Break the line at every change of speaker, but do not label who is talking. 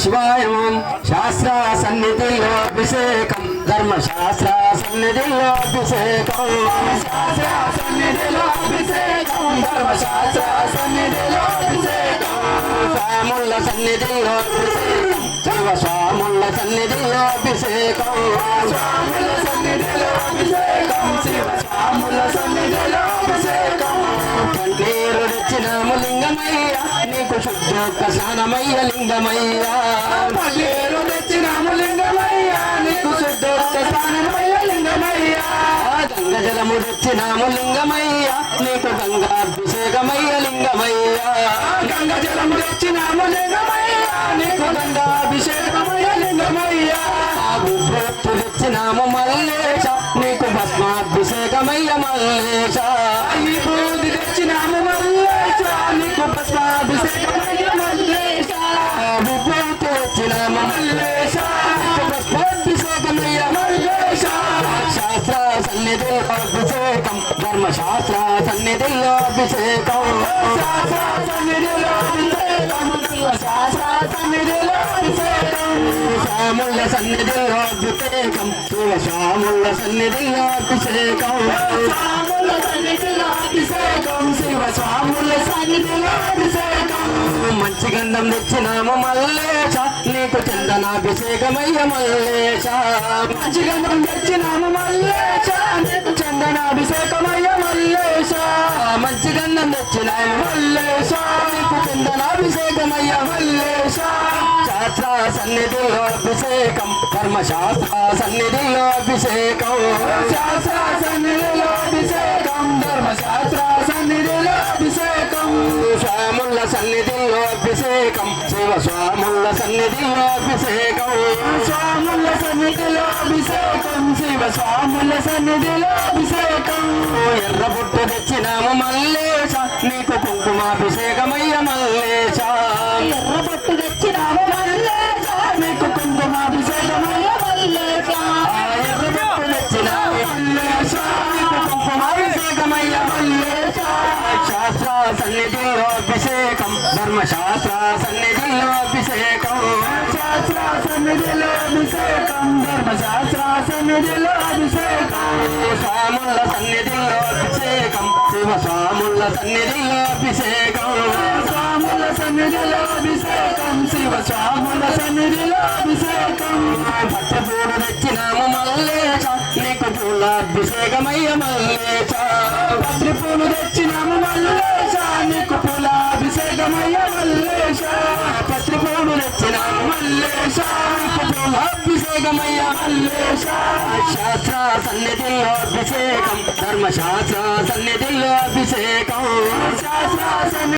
శివాయ శాస్త్ర సన్నిధిలో అభిషేకం ధర్మశాస్త్ర సన్నిధిలో అభిషేకం శాస్త్ర సన్నిధిలో అభిషేకం ధర్మశాస్త్ర సన్నిధిలో అభిషేకం స్వాముల సన్నిధిలో అభిషేకం శివ స్వాముల సన్నిధిలో అభిషేకం స్వాముల సన్నిధిలో అభిషేకం శివ స్వాముల సన్నిధిలో అభిషేకం కంటీరు తెచ్చినాము లింగమయ్య నీకు శుద్ధోక్క స్నానమయ్య లింగమయ్య కంటీరు తెచ్చినాము లింగమయ్య నీకు శుద్ధోక్క స్నానమయ్య లింగమయ్య గంగ జలము తెచ్చినాము లింగమయ్య నీకు గంగాభిషేకమయ్య లింగమయ్య గంగ జలము తెచ్చినాము లింగమయ్య నీకు గంగాభిషేకమయ్య లింగమయ్య భూప్రోక్తు తెచ్చినాము మల్లేశ నీకు భస్మాభిషేకమయ్య మల్లేశ ఈ బూది తెచ్చినాము మల్లేశ నీకు భస్మాభిషేకమయ్య మల్లేశ భూప్రోక్తు తెచ్చినాము మల్లేశ నీకు భస్మాభిషేకమయ్య మల్లేశ శాస్త్ర సన్నిధిలో అభిషేకం ధర్మశాస్త్ర సన్నిధిలో అభిషేకం శాస్త్ర సన్నిధిలో అభిషేకం శాస్త్ర సన్నిధిలో అభిషేకం స్వాముల సన్నిధిలో అభిషేకం శివ స్వాముల సన్నిధిలో అభిషేకం స్వాముల సన్నిధిలో అభిషేకం శివ స్వాముల సన్నిధిలో అభిషేకం మంచి గంధం తెచ్చినాము మల్లేశ నీకు చందనాభిషేకమయ్య మల్లేశ మంచి గంధం తెచ్చినాము మల్లేశ నీకు చందనాభిషేకమయ్య మల్లేశ మంచి గంధం తెచ్చినాము మల్లేశ నీకు చందనాభిషేకమయ్య మల్లేశ శాస్త్ర సన్నిధిలో అభిషేకం ధర్మశాస్త్ర సన్నిధిలో అభిషేకం శాస్త్ర సన్నిధిలో అభిషేకం ధర్మశాస్త్ర సన్నిధిలో అభిషేకం స్వాముల సన్నిధిలో అభిషేకం శివ స్వాముల సన్నిధిలో అభిషేకం స్వాముల సన్నిధిలో అభిషేకం శివ స్వాముల సన్నిధిలో అభిషేకం ఎర్ర బుట్టు తెచ్చినాము మల్లేశ నీకు కుంకుమాభిషేకమయ్య మల్లేశ ఎర్ర బుట్టు తెచ్చినాము మల్లేశ నీకు కుంకుమాభిషేకమయ్య మల్లేశ ఎర్ర బుట్టు తెచ్చినాము మల్లేశ నీకు కుంకుమాభిషేకమయ్య మల్లేశ శాస్త్ర సన్నిధిలో అభిషేకం ధర్మశాస్త్ర సన్నిధిలో అభిషేకం శాస్త్ర సన్నిధిలో అభిషేకం ధర్మశాస్త్ర సన్నిధిలో అభిషేకం స్వాముల సన్నిధిలో అభిషేకం శివ స్వాముల సన్నిధిలో అభిషేకం స్వాముల సన్నిధిలో అభిషేకం శివ స్వాముల సన్నిధిలో అభిషేకం పట్టపూడు తెచ్చినాము మల్లేశ నీకు పూలాభిషేకమయ్య మల్లేశ పత్రిపూలు తెచ్చినాము మల్లేశ నీకు పూలాభిషేకమయ్య మల్లేశ పత్రిపూలు తెచ్చినాము మల్లేశ నీకు పూలాభిషేకమయ్య మల్లేశ శాస్త్ర సన్నిధిలో అభిషేకం ధర్మశాస్త్ర సన్నిధిలో అభిషేకం శాస్త్ర